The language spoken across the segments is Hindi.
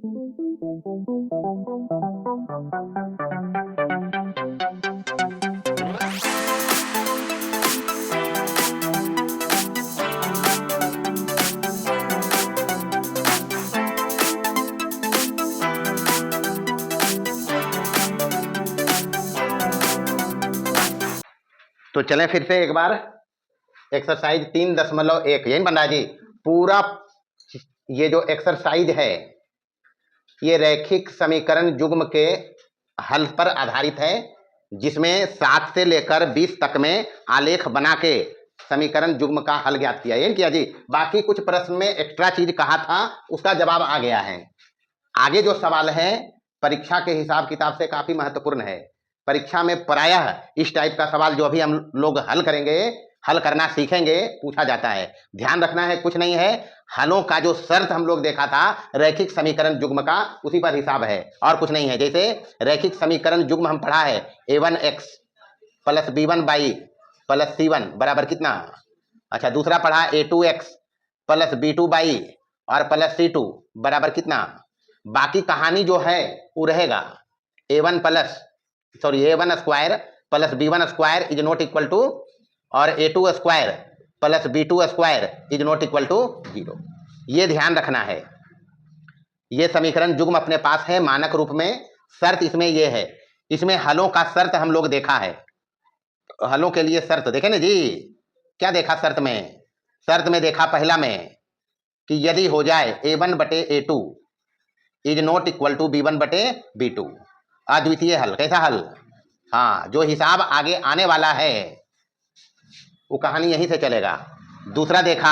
तो चलें फिर से एक बार। एक्सरसाइज 3.1 यही बन रहा है जी। पूरा ये जो एक्सरसाइज है ये रैखिक समीकरण युग्म के हल पर आधारित है, जिसमें 7 से लेकर 20 तक में आलेख बना के समीकरण युग्म का हल ज्ञात किया। ये किया जी। बाकी कुछ प्रश्न में एक्स्ट्रा चीज कहा था, उसका जवाब आ गया है। आगे जो सवाल है परीक्षा के हिसाब किताब से काफी महत्वपूर्ण है। परीक्षा में प्रायः इस टाइप का सवाल जो अभी हम लोग हल करेंगे, हल करना सीखेंगे, पूछा जाता है। ध्यान रखना है, कुछ नहीं है, हलों का जो शर्त हम लोग देखा था रैखिक समीकरण युग्म का, उसी पर हिसाब है और कुछ नहीं है। जैसे रैखिक समीकरण युग्म हम पढ़ा है a1x plus b1y plus c1 बराबर कितना। अच्छा, दूसरा पढ़ा a2x प्लस b2y और प्लस c2 बराबर कितना। बाकी कहानी जो है वो रहेगा a1 square plus b1 square is not equal to और a2 square plus b2 square is not equal to 0। ये ध्यान रखना है। ये समीकरण युग्म अपने पास है मानक रूप में। शर्त इसमें ये है, इसमें हलों का शर्त हम लोग देखा है। हलों के लिए शर्त देखे ना जी। क्या देखा शर्त में? शर्त में देखा पहला में कि यदि हो जाए a1 बटे a2 is not equal to b1 बटे b2, अद्वितीय हल। कैसा हल? हाँ, जो हिसाब आगे आने वाला है वो कहानी यहीं से चलेगा। दूसरा देखा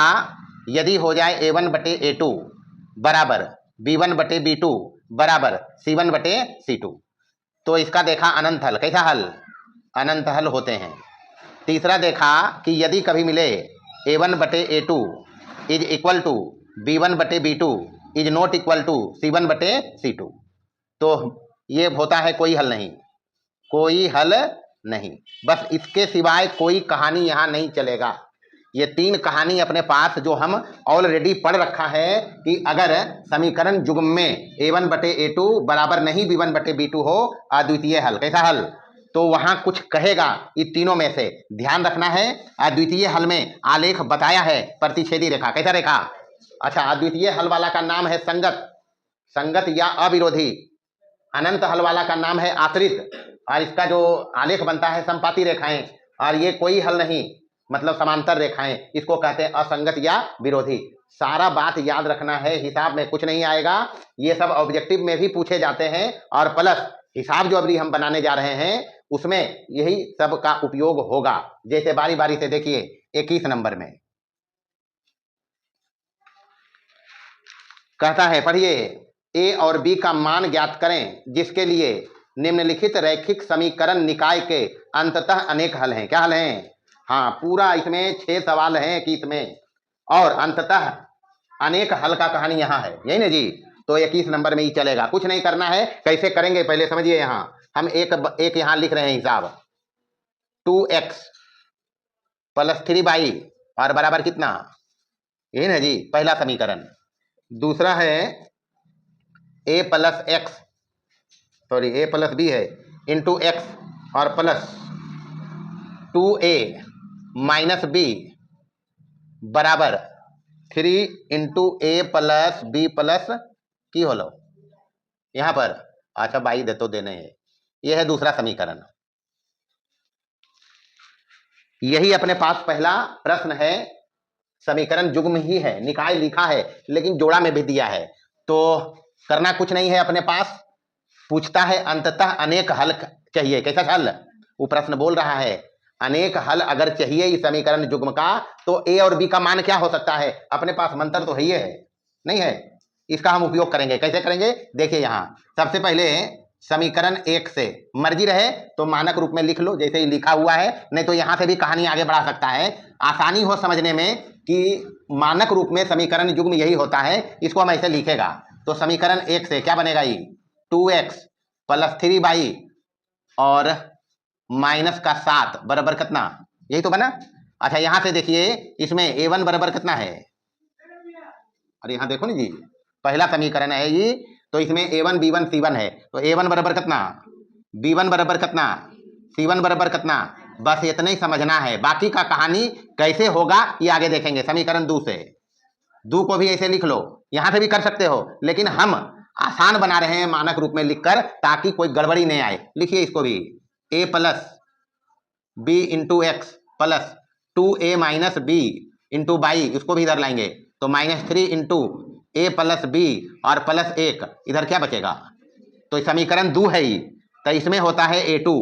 यदि हो जाए a1 बटे a2 बराबर b1 बटे b2 बराबर c1 बटे c2, तो इसका देखा अनंत हल। कैसा हल? अनंत हल होते हैं। तीसरा देखा कि यदि कभी मिले a1 बटे a2 is equal to b1 बटे b2 is not equal to c1 बटे c2, तो ये होता है कोई हल नहीं, कोई हल नहीं। बस इसके सिवाय कोई कहानी यहां नहीं चलेगा। ये 3 कहानी अपने पास जो हम ऑलरेडी पढ़ रखा है कि अगर समीकरण युग्म में a1 बटे a2 बराबर नहीं b1 बटे b2 हो, अद्वितीय हल। कैसा हल? तो वहां कुछ कहेगा इन तीनों में से, ध्यान रखना है। अद्वितीय हल में आलेख बताया है प्रतिच्छेदी रेखा। कैसा रेखा? अच्छा, अद्वितीय हल वाला का नाम है संगत या अविरोधी। अनंत हल वाला का नाम है आश्रित, और इसका जो आलेख बनता है संपाती रेखाएं, और ये कोई हल नहीं, मतलब समांतर रेखाएं, इसको कहते हैं असंगत या विरोधी। सारा बात याद रखना है, हिसाब में कुछ नहीं आएगा। ये सब ऑब्जेक्टिव में भी पूछे जाते हैं, और प्लस हिसाब जो अभी हम बनाने जा रहे हैं उसमें यही सब का उपयोग होगा। जैसे बारी बारी से देखिए 21 नंबर में कहता है, पढ़िए, ए और बी का मान ज्ञात करें जिसके लिए निम्नलिखित रैखिक समीकरण निकाय के अंततः अनेक हल हैं। क्या हल हैं? हाँ, पूरा इसमें 6 सवाल हैं कि इसमें, और अंततः अनेक हल का कहानी यहाँ है, यही ना जी। तो 21 नंबर में ही चलेगा, कुछ नहीं करना है। कैसे करेंगे पहले समझिए। यहाँ हम एक यहाँ लिख रहे हैं हिसाब, 2x प्लस 3y और बराबर कितना, यही ना जी पहला समीकरण। दूसरा है a plus X, sorry a plus B है, इंटू एक्स और प्लस 2a माइनस बी बराबर 3 into A plus B plus की हो लो यहाँ पर। अच्छा, बाई दे तो देने हैं। यह है दूसरा समीकरण। यही अपने पास पहला प्रश्न है। समीकरण युग्म ही है, निकाय लिखा है लेकिन जोड़ा में भी दिया है, तो करना कुछ नहीं है। अपने पास पूछता है अंततः अनेक हल चाहिए। कैसा हल? वो प्रश्न बोल रहा है अनेक हल अगर चाहिए इस समीकरण युग्म का, तो ए और बी का मान क्या हो सकता है? अपने पास मंत्र तो है ही है, नहीं है? इसका हम उपयोग करेंगे। कैसे करेंगे? देखिए, यहाँ सबसे पहले समीकरण 1 से मर्जी रहे तो मानक रूप में लिख लो जैसे ही लिखा हुआ है, नहीं तो यहाँ से भी कहानी आगे बढ़ा सकता है। आसानी हो समझने में कि मानक रूप में समीकरण युग्म यही होता है, इसको हम ऐसे लिखेगा। तो समीकरण 1 से क्या बनेगा? ये 2x प्लस 3y और माइनस का 7 बराबर कितना, यही तो बना। अच्छा, यहां से देखिए इसमें a1 बराबर कितना है? अरे यहाँ देखो ना जी, पहला समीकरण है ये तो इसमें A1 B1 C1 है, तो A1 बराबर कितना, B1 बराबर कितना, C1 बराबर कितना, बस इतना ही समझना है। बाकी का कहानी कैसे होगा ये आगे देखेंगे। समीकरण 2 से, 2 को भी ऐसे लिख लो, यहां से भी कर सकते हो, लेकिन हम आसान बना रहे हैं मानक रूप में लिखकर, ताकि कोई गड़बड़ी नहीं आए। लिखिए इसको भी, a plus B into X plus 2a minus B into Y, इसको भी इधर लाएंगे तो -3 इंटू ए प्लस बी और प्लस 1, इधर क्या बचेगा, तो समीकरण 2 है ही, तो इसमें होता है a2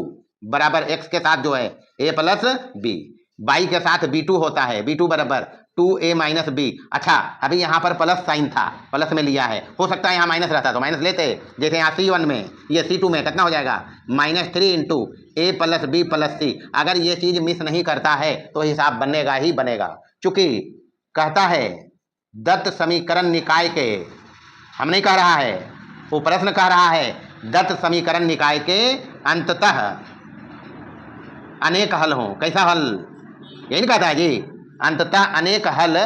बराबर x के साथ जो है a प्लस बी, बाई के साथ b2 होता है, b2 बराबर 2a माइनस बी। अच्छा, अभी यहाँ पर प्लस साइन था, प्लस में लिया है, हो सकता है यहाँ माइनस रहता तो माइनस लेते, जैसे यहाँ C1 में, ये C2 में कितना हो जाएगा, -3 into A plus B plus सी। अगर ये चीज मिस नहीं करता है तो हिसाब बनेगा ही बनेगा, चूंकि कहता है दत्त समीकरण निकाय के, हम नहीं कह रहा है, वो प्रश्न कह रहा है दत्त समीकरण निकाय के अंततः अनेक हल हो। कैसा हल, यही नहीं कहता है जी, अंततः अनेक हल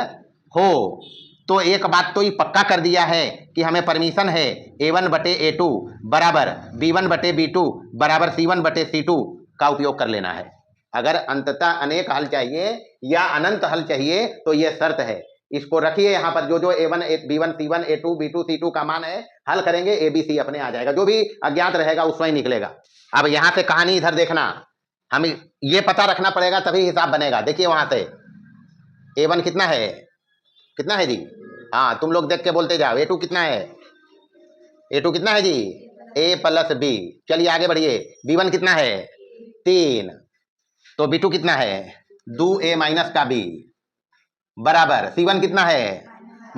हो। तो एक बात तो ये पक्का कर दिया है कि हमें परमिशन है A1 बटे A2 बराबर B1 बटे B2 बराबर C1 बटे C2 का उपयोग कर लेना है। अगर अंततः अनेक हल चाहिए या अनंत हल चाहिए तो ये शर्त है। इसको रखिए यहाँ पर, जो जो A1 B1 C1 A2 B2 C2 का मान है, हल करेंगे ABC अपने आ जाएगा, जो भी अज्ञात रहेगा वो स्वयं निकलेगा। अब यहाँ से कहानी इधर देखना, हमें ये पता रखना पड़ेगा तभी हिसाब बनेगा। देखिए वहां से A1 कितना है, कितना है जी, हाँ तुम लोग देख के बोलते जाओ, A2 कितना है, A2 कितना है जी, A प्लस बी। चलिए आगे बढ़िए, B1 कितना है 3, तो B2 कितना है 2a माइनस का b बराबर C1 कितना है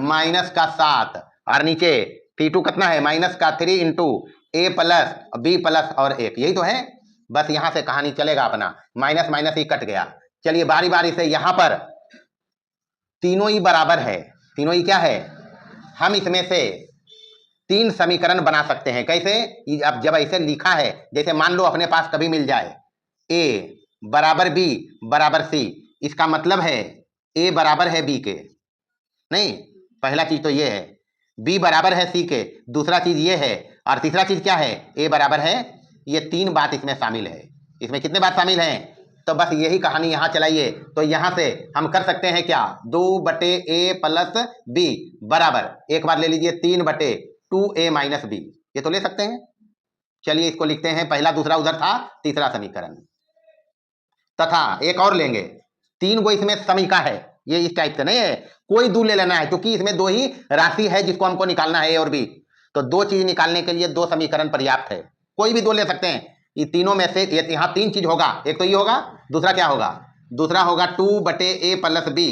माइनस का 7, और नीचे C2 कितना है माइनस का 3 into A plus B plus और 1, यही तो है। बस यहां से कहानी चलेगा अपना, माइनस माइनस ही कट गया। चलिए बारी बारी से, यहां पर तीनों ही बराबर है, तीनों ही क्या है, हम इसमें से 3 समीकरण बना सकते हैं। कैसे, अब जब ऐसे लिखा है, जैसे मान लो अपने पास कभी मिल जाए a बराबर b बराबर c, इसका मतलब है a बराबर है b के, नहीं, पहला चीज तो ये है, b बराबर है c के, दूसरा चीज ये है, और तीसरा चीज क्या है, a बराबर है, ये 3 बात इसमें शामिल है। इसमें कितने बात शामिल हैं, तो बस यही कहानी यहां चलाइए। तो यहां से हम कर सकते हैं क्या, 2 बटे a प्लस b बराबर, एक बार ले लीजिए 3 बटे 2a माइनस b, ये तो ले सकते हैं। चलिए इसको लिखते हैं, पहला दूसरा उधर था, तीसरा समीकरण, तथा एक और लेंगे, 3 गो इसमें समीका है, ये इस टाइप से नहीं है, कोई 2 ले लेना है, क्योंकि इसमें 2 ही राशि है जिसको हमको निकालना है, a और b, तो 2 चीज निकालने के लिए 2 समीकरण पर्याप्त है, कोई भी 2 ले सकते हैं। ये तीनों में से यहाँ 3 चीज होगा, एक तो ये होगा, दूसरा क्या होगा, दूसरा होगा 2 बटे a प्लस b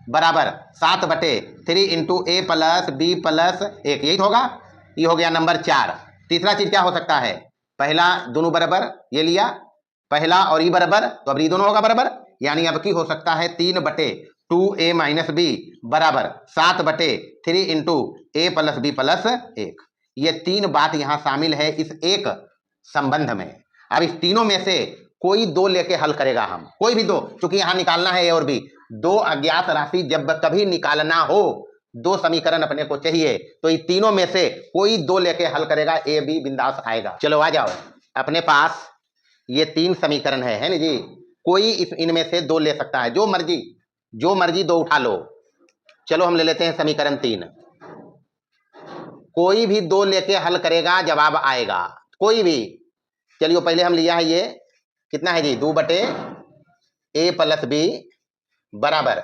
बराबर 7 बटे 3 into A plus B plus 1, यही होगा। ये हो गया नंबर 4। तीसरा चीज क्या हो सकता है, पहला दोनों बराबर, ये लिया पहला और ये बराबर, तो अब ये दोनों होगा बराबर, यानी अब की हो सकता है 3 बटे 2a माइनस बी बराबर 7 बटे 3 into A plus B plus 1। ये 3 बात यहाँ शामिल है इस एक संबंध में। अब इस तीनों में से कोई 2 लेके हल करेगा हम, कोई भी 2, क्योंकि यहाँ निकालना है ए और बी, 2 अज्ञात राशि जब कभी निकालना हो, 2 समीकरण अपने को चाहिए, तो ये तीनों में से कोई 2 लेके हल करेगा, ए बी बिंदास आएगा। चलो आ जाओ, अपने पास ये 3 समीकरण है ना जी, कोई इनमें से 2 ले सकता है, जो मर्जी 2 उठा लो। चलो हम ले लेते हैं समीकरण 3, कोई भी 2 लेके हल करेगा, जवाब आएगा, कोई भी। चलिए पहले हम लिया है, ये कितना है जी, 2 बटे a प्लस बी बराबर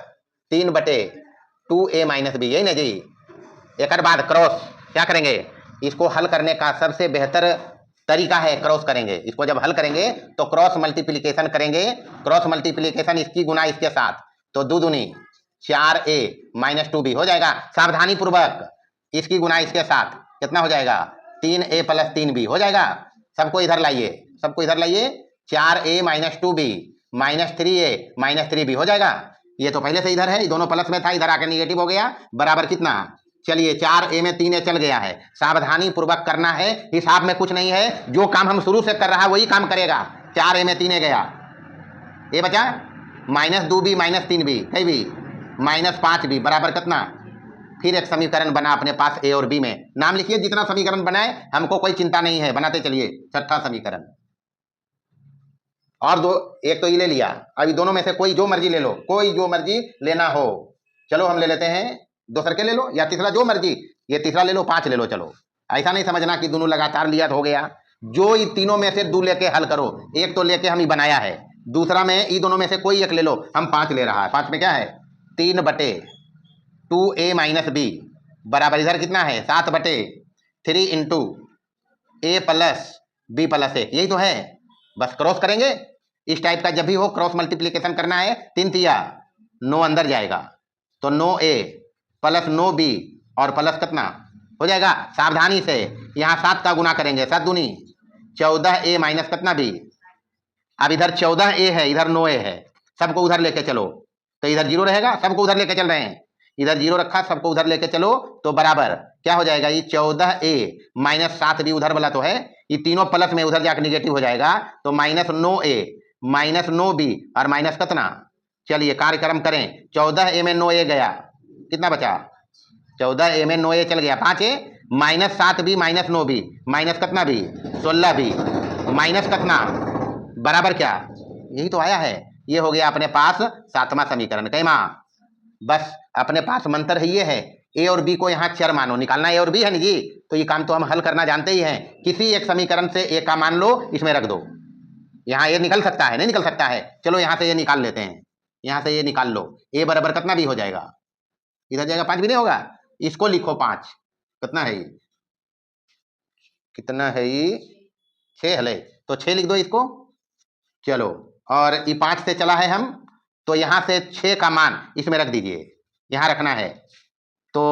3 बटे 2a माइनस बी, यही ना जी। एक बाद क्रॉस, क्या करेंगे, इसको हल करने का सबसे बेहतर तरीका है क्रॉस करेंगे। इसको जब हल करेंगे तो क्रॉस मल्टीप्लिकेशन करेंगे, क्रॉस मल्टीप्लिकेशन इसकी गुना इसके साथ, तो 2 दूनी 4a माइनस 2b हो जाएगा। सावधानी पूर्वक इसकी गुना इसके साथ कितना हो जाएगा, 3a प्लस 3b हो जाएगा। सबको इधर लाइए, सबको इधर लाइए, 4a minus 2b minus 3a minus 3b हो जाएगा। ये तो पहले से इधर है, दोनों प्लस में था, इधर आकर निगेटिव हो गया, बराबर कितना, चलिए 4a में 3a चल गया है। सावधानी पूर्वक करना है, हिसाब में कुछ नहीं है, जो काम हम शुरू से कर रहा है वही काम करेगा। 4a में 3a गया, ये बचा माइनस 2b माइनस 3b, कई भी माइनस 5b बराबर कितना फिर एक समीकरण बना अपने पास ए और बी में। नाम लिखिए, जितना समीकरण बनाए हमको कोई चिंता नहीं है, बनाते चलिए। छठा समीकरण और दो, एक तो ये ले लिया, अभी दोनों में से कोई जो मर्जी ले लो, कोई जो मर्जी लेना हो। चलो हम ले लेते हैं, दो सरके ले लो या तीसरा जो मर्जी, ये तीसरा ले लो, 5 ले लो। चलो ऐसा नहीं समझना कि दोनों लगातार लिया तो हो गया। जो इन तीनों में से 2 लेके हल करो। एक तो लेके हम ही बनाया है, दूसरा में इन दोनों में से कोई एक ले लो। हम 5 ले रहा है, 5 में क्या है 3/2a माइनस बी बराबर इधर कितना है 7/3 into A plus B plus ए। यही तो है, बस क्रॉस करेंगे। इस टाइप का जब भी हो क्रॉस मल्टीप्लीकेशन करना है, 3 तिया 9 अंदर जाएगा तो 9a प्लस 9b और प्लस कितना हो जाएगा, सावधानी से यहाँ 7 का गुना करेंगे, 7 दूनी 14a माइनस कितना b। अब इधर 14a है, इधर 9a है, सबको उधर लेके चलो तो इधर 0 रहेगा, सबको उधर लेके चल रहे हैं, इधर 0 रखा, सबको उधर लेके चलो तो बराबर क्या हो जाएगा, ये 14a माइनस 7b उधर वाला तो है, ये तीनों प्लस में उधर जाकर निगेटिव हो जाएगा तो माइनस 9a माइनस 9b और माइनस कितना। चलिए कार्यक्रम करें, 14a में 9a गया, कितना बचा 14a में 9a चल गया, 5a minus 7b minus 9b minus कितना b 16b माइनस कितना बराबर क्या, यही तो आया है। ये हो गया अपने पास 7वां समीकरण। कई माँ बस अपने पास मंत्र है, ये है ए और बी को यहाँ चर मानो, निकालना ए और बी है ना जी, तो ये काम तो हम हल करना जानते ही हैं। किसी एक समीकरण से ए का मान लो, इसमें रख दो, यहाँ ए निकल सकता है नहीं निकल सकता है, चलो यहाँ से ये निकाल लेते हैं, यहाँ से ये निकाल लो, ए बराबर कितना भी हो जाएगा, इधर जाएगा 5 भी नहीं होगा, इसको लिखो 5 कितना है ये, कितना है ये 6 है, तो 6 लिख दो इसको। चलो और ये 5 से चला है हम, तो यहाँ से 6 का मान इसमें रख दीजिए, यहाँ रखना है तो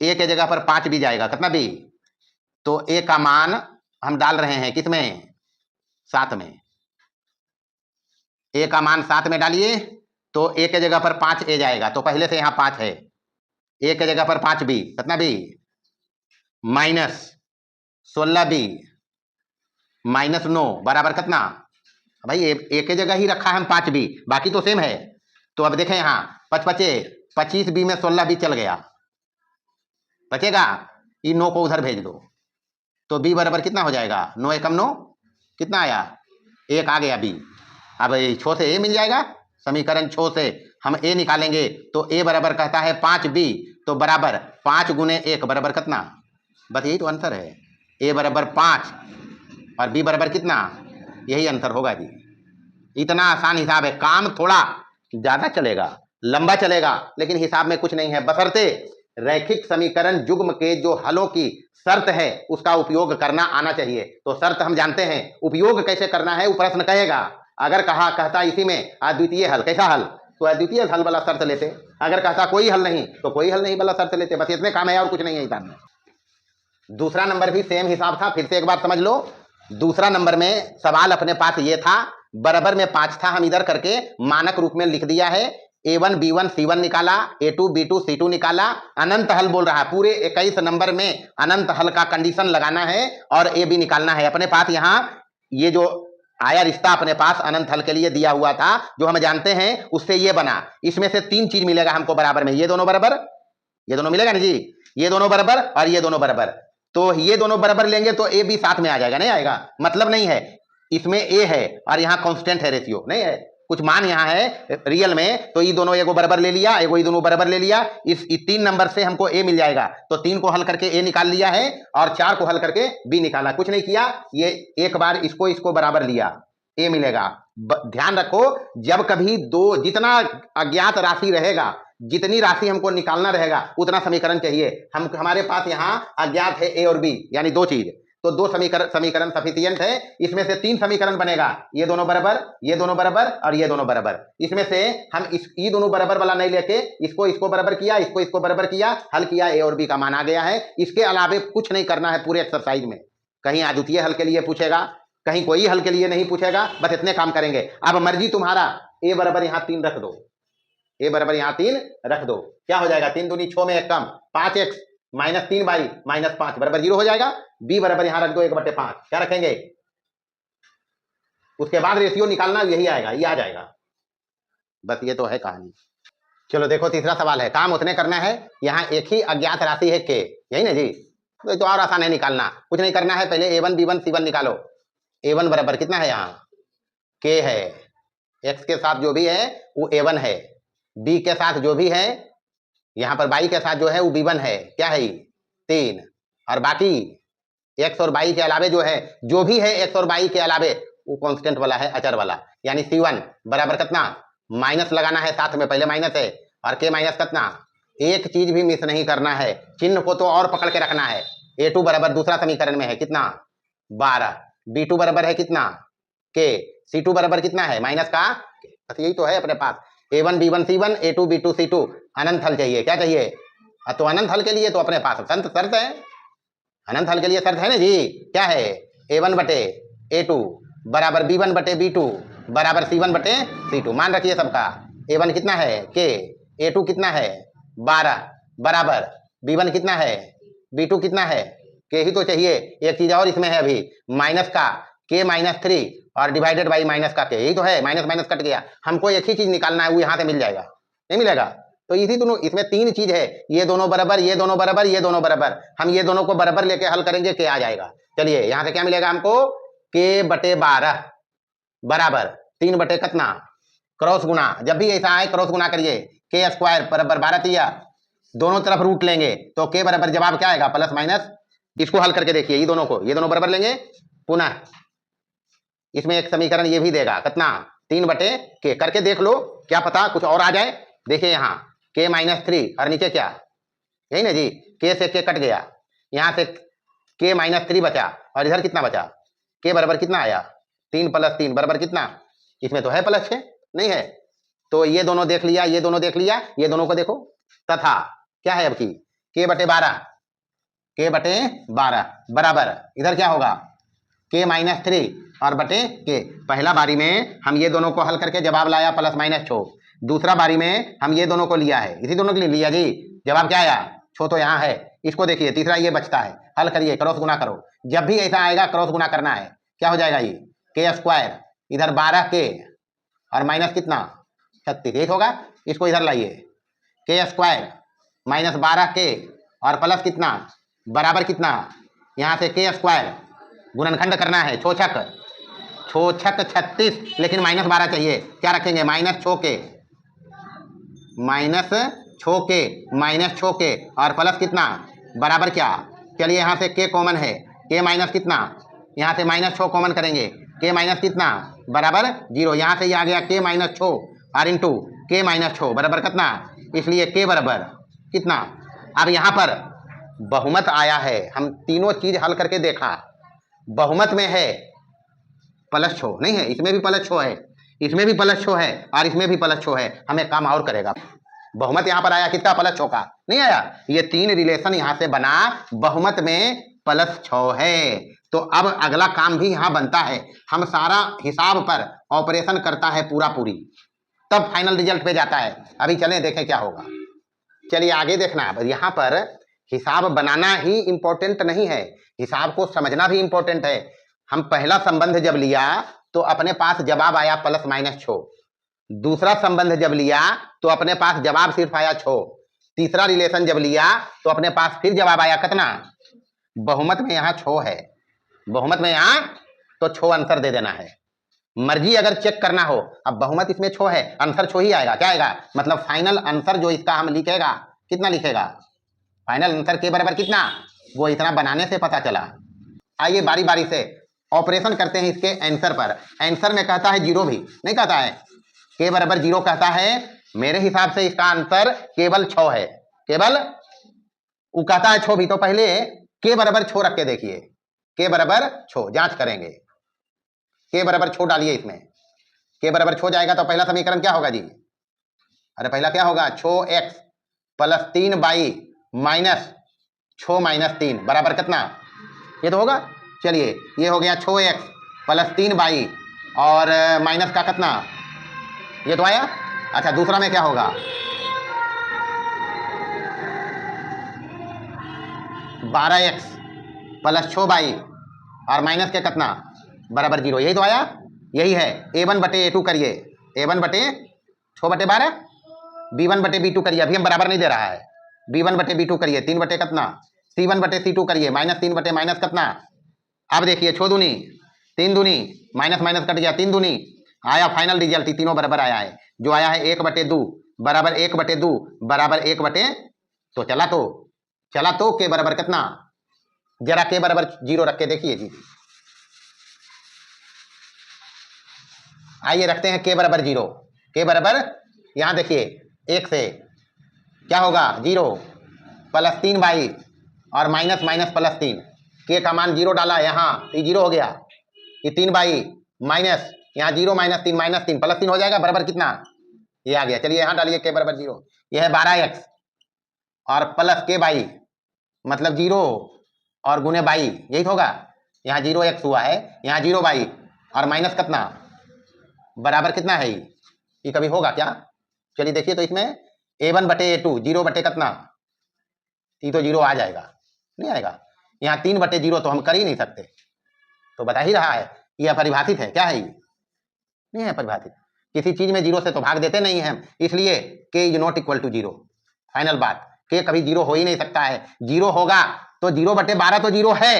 ए के जगह पर 5 भी जाएगा, कितना भी, तो ए का मान हम डाल रहे हैं किसमें 7 में, ए का मान 7 में डालिए तो ए के जगह पर 5 ए जाएगा, तो पहले से यहाँ 5 है, ए के जगह पर 5 बी कितना भी माइनस 16 बी माइनस 9 बराबर कितना, भाई ए के जगह ही रखा है हम 5 बी, बाकी तो सेम है। तो अब देखें यहाँ 25 बी में 16 बी चल गया, बचेगा ये 9 को उधर भेज दो तो बी बराबर कितना हो जाएगा, 9 एकम 9 कितना आया 1 आ गया बी। अब 6 से ए मिल जाएगा, समीकरण 6 से हम ए निकालेंगे तो ए बराबर कहता है 5b, तो बराबर 5 गुने 1 बराबर कितना, बस यही तो आंसर है, ए बराबर 5 और बी बराबर कितना, यही आंसर होगा जी। इतना आसान हिसाब है, काम थोड़ा ज्यादा चलेगा लंबा चलेगा लेकिन हिसाब में कुछ नहीं है, बशर्ते रैखिक समीकरण युग्म के जो हलों की शर्त है उसका उपयोग करना आना चाहिए। तो शर्त हम जानते हैं, उपयोग कैसे करना है वो प्रश्न कहेगा, अगर कहता इसी में अद्वितीय हल, कैसा हल, तो अद्वितीय हल वाला शर्त लेते, अगर कहता कोई हल नहीं तो कोई हल नहीं वाला शर्त लेते, बस इतने काम है और कुछ नहीं है हिसाब में। दूसरा नंबर भी सेम हिसाब था, फिर से एक बार समझ लो। दूसरा नंबर में सवाल अपने पास ये था, बराबर में 5 था, हम इधर करके मानक रूप में लिख दिया है, A1 B1 C1 निकाला, A2 B2 C2 निकाला, अनंत हल बोल रहा है, पूरे 21 नंबर में अनंत हल का कंडीशन लगाना है और ए बी निकालना है। अपने पास यहाँ ये जो आया रिश्ता अपने पास अनंत हल के लिए दिया हुआ था, जो हम जानते हैं उससे ये बना, इसमें से 3 चीज मिलेगा हमको बराबर में, ये दोनों बराबर, ये दोनों मिलेगा ना जी, ये दोनों बराबर और ये दोनों बराबर, तो ये दोनों बराबर लेंगे तो ए बी साथ में आ जाएगा, नहीं आएगा, मतलब नहीं है, इसमें ए है और यहाँ कांस्टेंट है, रेशियो नहीं है, कुछ मान यहाँ है रियल में, तो ये दोनों एगो बराबर ले लिया, एगो ये दोनों बराबर ले लिया, इस 3 नंबर से हमको ए मिल जाएगा, तो 3 को हल करके ए निकाल लिया है और 4 को हल करके बी निकाला, कुछ नहीं किया, ये एक बार इसको बराबर लिया, ए मिलेगा। ध्यान रखो, जब कभी दो जितना अज्ञात राशि रहेगा, जितनी राशि हमको निकालना रहेगा उतना समीकरण चाहिए, हमारे पास यहाँ अज्ञात है ए और बी यानी 2 चीज, तो 2 समीकरण सफिशिएंट है, इसमें से 3 समीकरण बनेगा, ये दोनों बराबर, ये दोनों बराबर और ये दोनों बराबर, इसमें से हम ये दोनों बराबर वाला नहीं लेके इसको बराबर किया, इसको बराबर किया, हल किया, ए और बी का मान आ गया है। इसके अलावे कुछ नहीं करना है पूरे एक्सरसाइज में, कहीं अद्वितीय हल के लिए पूछेगा, कहीं कोई हल के लिए नहीं पूछेगा, बस इतने काम करेंगे। अब मर्जी तुम्हारा, ए बराबर यहाँ 3 रख दो, ए बराबर यहाँ 3 रख दो, क्या हो जाएगा, 3 दूनी 6 में 1 कम, 5x माइनस 3 बाई माइनस 5 बराबर 0 हो जाएगा। बी बराबर यहाँ रख दो 1/5, क्या रखेंगे, उसके बाद रेशियो निकालना यही आएगा, ये आ जाएगा, बस ये तो है कहानी। चलो देखो तीसरा सवाल है, काम उतने करना है, यहाँ एक ही अज्ञात राशि है के, यही ना जी, तो और आसान है निकालना, कुछ नहीं करना है, पहले A1 B1 C1 निकालो। A1 बराबर कितना है, यहाँ के है, x के साथ जो भी है वो A1 है, b के साथ जो भी है, यहाँ पर y के साथ जो है वो B1 है, क्या है 3, और बाकी x और y के अलावे जो है, जो भी है x और y के अलावे वो कांस्टेंट वाला है, अचर वाला, यानी C1 बराबर कितना, माइनस लगाना है साथ में, पहले माइनस है, और k माइनस कितना, एक चीज भी मिस नहीं करना है, चिन्ह को तो और पकड़ के रखना है। A2 बराबर दूसरा समीकरण में है कितना 12, B2 बराबर है कितना k, C2 बराबर कितना है माइनस का, बस यही तो है अपने पास। A1 B1 C1 A2 B2 C2 अनंत हल चाहिए, क्या चाहिए, तो अनंत हल के लिए तो अपने पास शर्त है, अनंत हल के लिए शर्त है ना जी, क्या है A1 बटे A2 बराबर B1 बटे B2 बराबर C1 बटे C2, मान रखिए सबका, A1 कितना है k, A2 कितना है 12 बराबर B1 कितना है B2 कितना है k ही तो चाहिए, एक चीज और इसमें है अभी माइनस का k माइनस 3 और डिवाइडेड बाई माइनस का k, यही तो है, माइनस माइनस कट गया, हमको एक ही चीज निकालना है, वो यहाँ से मिल जाएगा, नहीं मिलेगा, तो इसी दोनों, इसमें तीन चीज है, ये दोनों बराबर, ये दोनों बराबर, ये दोनों बराबर, हम ये दोनों को बराबर लेके हल करेंगे, के आ जाएगा। चलिए यहाँ से क्या मिलेगा हमको, के बटे 12 बराबर 3 बटे कितना, क्रॉस गुना, जब भी ऐसा आए क्रॉस गुना करिए, के स्क्वायर बराबर 12 तिया, दोनों तरफ रूट लेंगे तो के बराबर जवाब क्या आएगा, प्लस माइनस, इसको हल करके देखिए, ये दोनों को, ये दोनों बराबर लेंगे, पुनः इसमें एक समीकरण ये भी देगा कितना 3 बटे के, करके देख लो, क्या पता कुछ और आ जाए। देखिए यहाँ के माइनस 3 और नीचे क्या, यही ना जी, के से के कट गया, यहाँ से के माइनस 3 बचा, और इधर कितना बचा, के बराबर कितना आया 3 प्लस 3 बराबर कितना, इसमें तो है प्लस 6, नहीं है, तो ये दोनों देख लिया, ये दोनों देख लिया, ये दोनों को देखो, तथा क्या है अब की के बटे 12, के बटे 12 बराबर इधर क्या होगा के माइनस 3 और बटे के, पहला बारी में हम ये दोनों को हल करके जवाब लाया प्लस माइनस 6, दूसरा बारी में हम ये दोनों को लिया है, इसी दोनों के लिए लिया जी, जवाब क्या आया 6 तो यहाँ है, इसको देखिए तीसरा ये बचता है, हल करिए, क्रॉस गुना करो, जब भी ऐसा आएगा क्रॉस गुना करना है, क्या हो जाएगा ये के स्क्वायर इधर 12 के और माइनस कितना 36, एक होगा, इसको इधर लाइए, के स्क्वायर माइनस 12 के और प्लस कितना बराबर कितना, यहाँ से के स्क्वायर गुणनखंड करना है, छोछक 36, लेकिन माइनस 12 चाहिए, क्या रखेंगे माइनस 6 के, माइनस 6 के और प्लस कितना बराबर क्या, चलिए यहाँ से के कॉमन है, के माइनस कितना, यहाँ से माइनस 6 कॉमन करेंगे, के माइनस कितना बराबर 0, यहाँ से ये आ गया के माइनस 6 और इंटू के माइनस 6 बराबर कितना, इसलिए के बराबर कितना। अब यहाँ पर बहुमत आया है, हम तीनों चीज हल करके देखा, बहुमत में है प्लस 6 नहीं है, इसमें भी प्लस 6 है, इसमें भी प्लस 6 है और इसमें भी प्लस 6 है, हमें काम और करेगा, बहुमत यहाँ पर आया किसका प्लस 6 का, नहीं आया, ये तीन रिलेशन यहाँ से बना, बहुमत में प्लस 6 है, तो अब अगला काम भी यहाँ बनता है, हम सारा हिसाब पर ऑपरेशन करता है पूरा पूरी, तब फाइनल रिजल्ट पे जाता है। अभी चलें देखें क्या होगा, चलिए आगे देखना है, यहाँ पर हिसाब बनाना ही इंपॉर्टेंट नहीं है, हिसाब को समझना भी इंपॉर्टेंट है। हम पहला संबंध जब लिया तो अपने पास जवाब आया प्लस माइनस 6, दूसरा संबंध जब लिया तो अपने पास जवाब सिर्फ आया 6, तीसरा रिलेशन जब लिया तो अपने पास फिर जवाब आया कितना, बहुमत में यहाँ 6 है, बहुमत में यहाँ तो 6 आंसर दे देना है, मर्जी अगर चेक करना हो, अब बहुमत इसमें 6 है, आंसर 6 ही आएगा, क्या आएगा मतलब फाइनल आंसर जो इसका हम लिखेगा कितना लिखेगा, फाइनल आंसर के बराबर कितना, वो इतना बनाने से पता चला। आइए बारी बारी से ऑपरेशन करते हैं इसके आंसर पर, आंसर में कहता है 0 भी नहीं कहता है, के बराबर 0 कहता है, मेरे हिसाब से इसका आंसर केवल 6 है, केवल वो कहता है 6 भी, तो पहले के बराबर 6 रख के देखिए, के बराबर 6 जांच करेंगे, के बराबर 6 डालिए इसमें, के बराबर 6 जाएगा तो पहला समीकरण क्या होगा जी, अरे पहला क्या होगा 6x plus 3y minus 6 minus 3 बराबर कितना, ये तो होगा, चलिए ये हो गया 6x प्लस 3y और माइनस का कितना, ये तो आया। अच्छा दूसरा में क्या होगा 12x प्लस 6y और माइनस के कितना बराबर 0, यही तो आया, यही है A1 बटे A2 करिए, A1 बटे 6 बटे 12 B1 बटे B2 करिए, अभी हम बराबर नहीं दे रहा है। B1 बटे B2 करिए, 3 बटे कितना, C1 बटे C2 करिए, -3 बटे माइनस कितना। अब देखिए 6 दूनी 3 दूनी, माइनस माइनस कट गया, 3 दूनी आया, फाइनल रिजल्ट तीनों बराबर आया है। जो आया है 1/2 बराबर 1/2 बराबर 1 तो चला तो के बराबर कितना, जरा के बराबर 0 रख के देखिए जी। आइए रखते हैं के बराबर 0, के बराबर यहां देखिए 1 से क्या होगा 0 प्लस 3/, और माइनस माइनस प्लस 3, के का मान 0 डाला यहाँ तो 0 हो गया, ये 3/, माइनस यहाँ 0 -3 प्लस 3 हो जाएगा, बराबर कितना, ये आ गया। चलिए यहाँ डालिए के बराबर 0, यह है 12x और प्लस के/, मतलब 0 और गुने बाई, यही तो होगा। यहाँ 0x हुआ है, यहाँ 0/, और माइनस कितना, बराबर कितना है ये कभी होगा क्या। चलिए देखिए तो इसमें A1 बटे A2 0 बटे कितना, ये तो 0 आ जाएगा, नहीं आएगा। यहाँ 3 बटे 0 तो हम कर ही नहीं सकते, तो बता ही रहा है ये अपरिभाषित है, क्या है ये, नहीं है परिभाषित। किसी चीज में 0 से तो भाग देते नहीं हैं, इसलिए k is not equal to 0, final बात। k कभी 0 हो ही नहीं सकता है, 0 होगा तो 0/12 तो 0 है,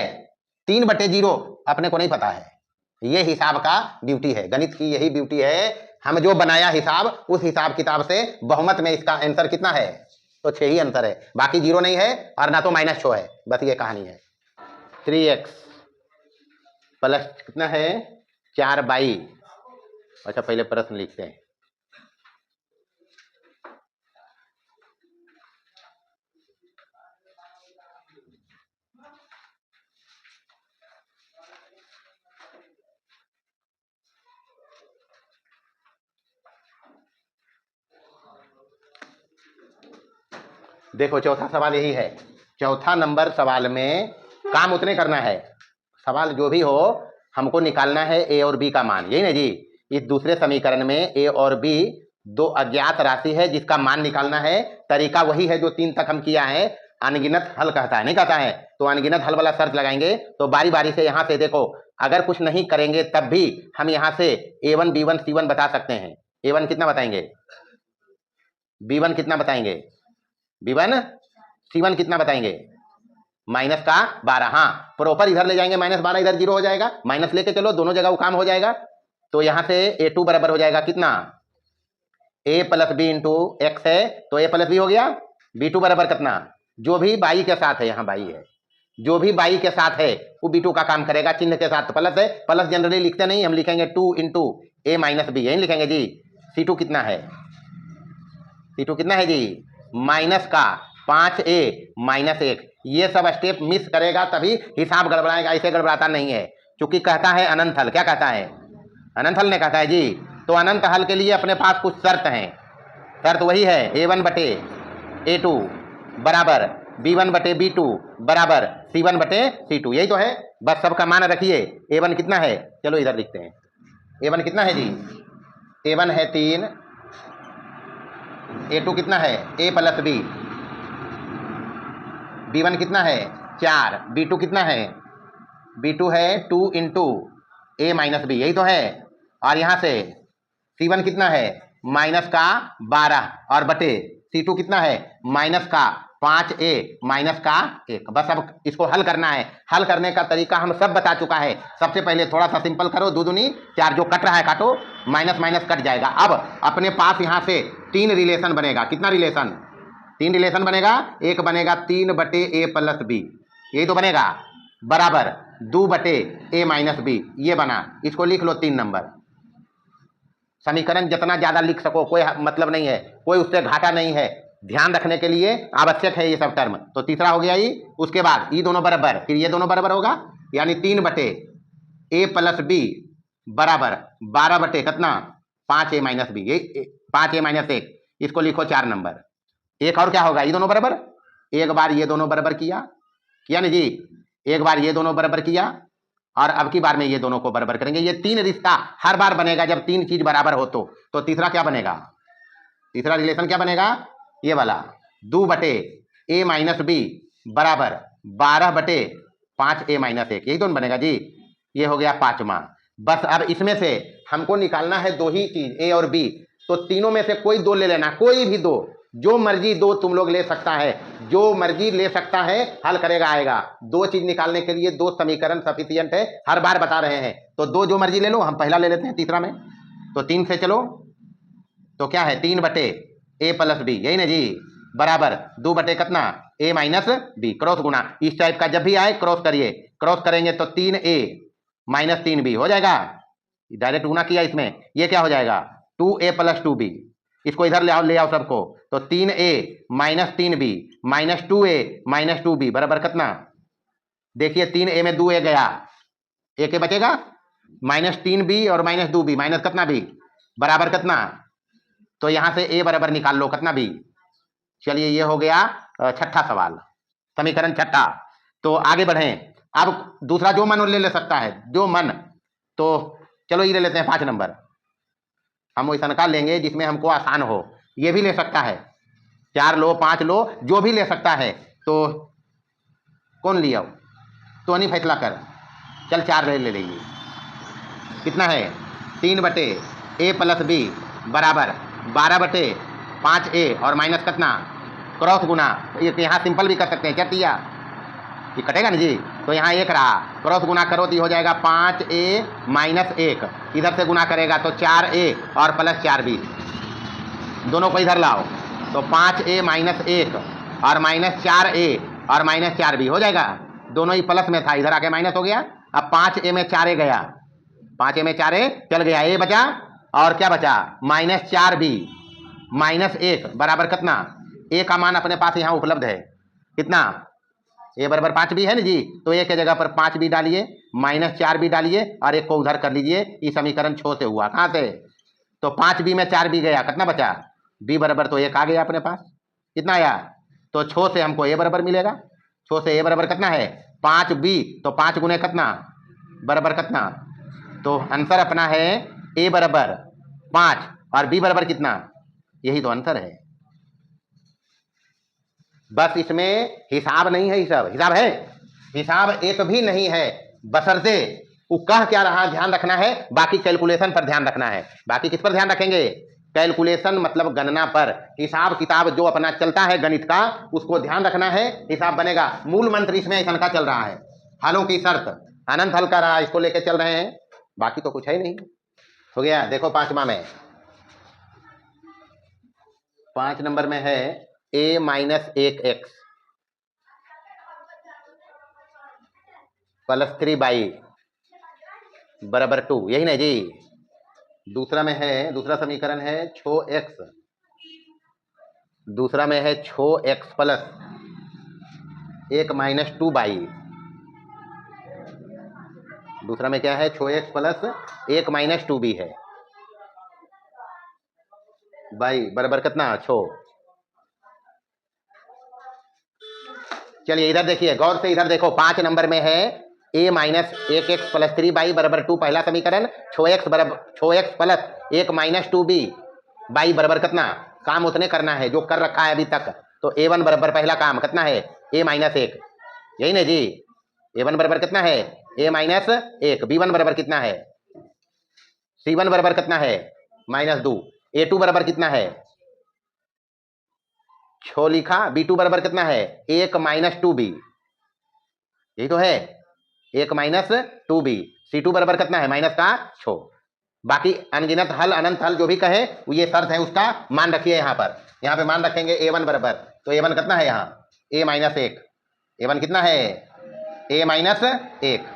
3/0 अपने को नहीं पता है। ये हिसाब का ब्यूटी है, गणित की यही ब्यूटी है। हम जो बनाया हिसाब, उस हिसाब किताब से बहुमत में इसका आंसर कितना है, तो 6 ही आंसर है, बाकी 0 नहीं है और ना तो -6 है, बस ये कहानी है। 3x प्लस कितना है 4/। अच्छा पहले प्रश्न लिखते हैं। देखो चौथा सवाल यही है, चौथा नंबर सवाल में काम उतने करना है, सवाल जो भी हो हमको निकालना है a और b का मान, यही ना जी। इस दूसरे समीकरण में a और b दो अज्ञात राशि है जिसका मान निकालना है। तरीका वही है जो 3 तक हम किया है, अनगिनत हल कहता है, नहीं कहता है, तो अनगिनत हल वाला शर्त लगाएंगे। तो बारी बारी से यहाँ से देखो, अगर कुछ नहीं करेंगे तब भी हम यहाँ से A1 B1 C1 बता सकते हैं। A1 कितना बताएंगे, B1 कितना बताएंगे, B1 C1 कितना बताएंगे, माइनस का 12। हाँ प्रॉपर इधर ले जाएंगे, -12 इधर 0 हो जाएगा, माइनस लेके चलो, दोनों जगह वो काम हो जाएगा। तो यहां से A2 बराबर हो जाएगा कितना, A plus B into x है तो A प्लस B हो गया। B2 बराबर कितना, जो भी बाई के साथ है, यहाँ बाई है, जो भी बाई के साथ है वो B2 का काम करेगा, चिन्ह के साथ प्लस है, प्लस जनरली लिखते नहीं, हम लिखेंगे 2 इंटू A माइनस B, यही लिखेंगे जी। C2 कितना है, C2 कितना है जी, माइनस का 5A माइनस 1। ये सब स्टेप मिस करेगा तभी हिसाब गड़बड़ाएगा, ऐसे गड़बड़ाता नहीं है, क्योंकि कहता है अनंत हल। क्या कहता है, अनंत हल ने कहता है जी। तो अनंत हल के लिए अपने पास कुछ शर्त हैं, शर्त वही है A1 बटे A2 बराबर B1 बटे B2 बराबर C1 बटे C2, यही तो है। बस सबका मान रखिए। A1 कितना है, चलो इधर लिखते हैं, A1 कितना है जी, A1 है 3, A2 कितना है A प्लस B, B1 कितना है 4, B2 कितना है, B2 है 2 इंटू A माइनस B, यही तो है। और यहाँ से C1 कितना है माइनस का 12 और बटे C2 कितना है माइनस का 5A माइनस का 1। बस अब इसको हल करना है, हल करने का तरीका हम सब बता चुका है। सबसे पहले थोड़ा सा सिंपल करो, 2 दूनी 4, जो कट रहा है काटो, माइनस माइनस कट जाएगा। अब अपने पास यहाँ से 3 रिलेशन बनेगा, कितना रिलेशन, 3 रिलेशन बनेगा। एक बनेगा 3 बटे A प्लस B, यही तो बनेगा, बराबर 2 बटे A माइनस B, ये बना, इसको लिख लो 3 नंबर। समीकरण जितना ज्यादा लिख सको कोई मतलब नहीं है, कोई उससे घाटा नहीं है, ध्यान रखने के लिए आवश्यक है ये सब टर्म। तो तीसरा हो गया ये, उसके बाद ये दोनों बराबर, फिर ये दोनों बराबर होगा, यानी 3 बटे A प्लस B बराबर 12 बटे कितना 5A माइनस B, ये 5A माइनस 1, इसको लिखो 4 नंबर। एक और क्या होगा, ये दोनों बराबर, एक बार ये दोनों बराबर किया नहीं जी, एक बार ये दोनों बराबर किया, और अब की बार में ये दोनों को बराबर करेंगे। ये 3 रिश्ता हर बार बनेगा जब 3 चीज बराबर हो। तो तीसरा क्या बनेगा, तीसरा रिलेशन क्या बनेगा, ये वाला 2 बटे A माइनस B बराबर 12 बटे 5A माइनस 1, यही तो बनेगा जी। ये हो गया 5वां। बस अब इसमें से हमको निकालना है 2 ही चीज, A और B। तो तीनों में से कोई दो ले लेना, कोई भी दो, जो मर्जी दो तुम लोग ले सकता है, जो मर्जी ले सकता है, हल करेगा आएगा। दो चीज निकालने के लिए दो समीकरण सफिशियंट है, हर बार बता रहे हैं। तो दो जो मर्जी ले लो, हम पहला ले लेते हैं तीसरा में, तो 3 से चलो, तो क्या है 3 बटे ए प्लस बी, यही ना जी, बराबर 2 बटे कितना ए माइनस बी, क्रॉस गुना। इस टाइप का जब भी आए क्रॉस करिए, क्रॉस करेंगे तो 3a माइनस 3b हो जाएगा, डायरेक्ट गुना किया इसमें, ये क्या हो जाएगा 2a प्लस 2b, इसको इधर ले आओ सबको, तो 3a minus 3b minus 2a minus 2b बराबर कितना, देखिए 3a में 2a गया, ए के बचेगा माइनस 3b और माइनस 2b माइनस कितना b बराबर कितना, तो यहां से a बराबर निकाल लो कितना b। चलिए ये हो गया छठा सवाल, समीकरण छठा। तो आगे बढ़ें, अब दूसरा जो मन ले सकता है, जो मन, तो चलो ये ले लेते हैं 5 नंबर, हम वैसा का लेंगे जिसमें हमको आसान हो, ये भी ले सकता है, 4 लो 5 लो, जो भी ले सकता है। तो कौन लिया, तो नहीं फैसला कर, चल 4 ले लेंगे, कितना है 3 बटे ए प्लस बी बराबर 12 बटे 5a और माइनस कितना क्रॉस गुना, ये यहाँ सिंपल भी कर सकते हैं, क्या किया ये कटेगा ना जी, तो यहाँ 1 रहा, क्रॉस गुना करो तो हो जाएगा 5a माइनस 1, इधर से गुना करेगा तो 4a और प्लस 4b, दोनों को इधर लाओ, तो 5a माइनस 1 और माइनस 4a और माइनस 4b हो जाएगा, दोनों ही प्लस में था, इधर आके माइनस हो गया। अब 5a में 4a गया, 5a में 4a चल गया, a बचा और क्या बचा माइनस 4b माइनस 1 बराबर कितना, a का मान अपने पास यहाँ उपलब्ध है, कितना a बराबर 5b है ना जी, तो a के जगह पर 5b डालिए, माइनस 4b डालिए और 1 को उधर कर लीजिए, ये समीकरण 6 से हुआ, कहाँ से, तो 5b में 4b गया, कितना बचा b बराबर, तो 1 आ गया अपने पास, कितना आया, तो 6 से हमको a बराबर मिलेगा, 6 से a बराबर कितना है 5b, तो 5 गुने कितना बराबर कितना, तो आंसर अपना है a बराबर 5 और b बराबर कितना, यही तो आंसर है। बस इसमें हिसाब नहीं है, हिसाब है, हिसाब एक भी नहीं है, बशर्ते वो कह क्या रहा ध्यान रखना है, बाकी कैलकुलेशन पर ध्यान रखना है। बाकी किस पर ध्यान रखेंगे, कैलकुलेशन मतलब गणना पर, हिसाब किताब जो अपना चलता है गणित का उसको ध्यान रखना है, हिसाब बनेगा। मूल मंत्र इसमें ऐसा का चल रहा है, हलों की शर्त अनंत हल का रहा, इसको लेके चल रहे हैं, बाकी तो कुछ है नहीं। हो गया, देखो 5वां में, 5 नंबर में है a minus 1x plus 3y बराबर 2, यही ना जी। दूसरा में है, दूसरा समीकरण है 6x, दूसरा में है 6x प्लस 1 माइनस 2y, दूसरा में क्या है 6x प्लस 1 माइनस 2b है, y बराबर कितना 6। चलिए इधर देखिए, गौर से इधर देखो, 5 नंबर में है a minus 1x plus 3y बराबर 2, पहला समीकरण 6x plus 1 minus 2b y बराबर कितना, काम उतने करना है जो कर रखा है अभी तक, तो a1 बराबर पहला काम कितना है a माइनस 1, यही ना जी, a1 बराबर कितना है a माइनस 1, b1 बराबर कितना है c1 बराबर कितना है माइनस 2, a2 बराबर कितना है 6 लिखा, b2 बराबर कितना है 1 माइनस 2b, यही तो है 1 माइनस 2b, c2 बराबर कितना है माइनस का 6। बाकी अनगिनत हल अनंत हल जो भी कहे ये शर्त है, उसका मान रखिए यहाँ पे मान रखेंगे a1 बराबर, तो a1 कितना है यहाँ a माइनस 1, a1 कितना है a माइनस 1,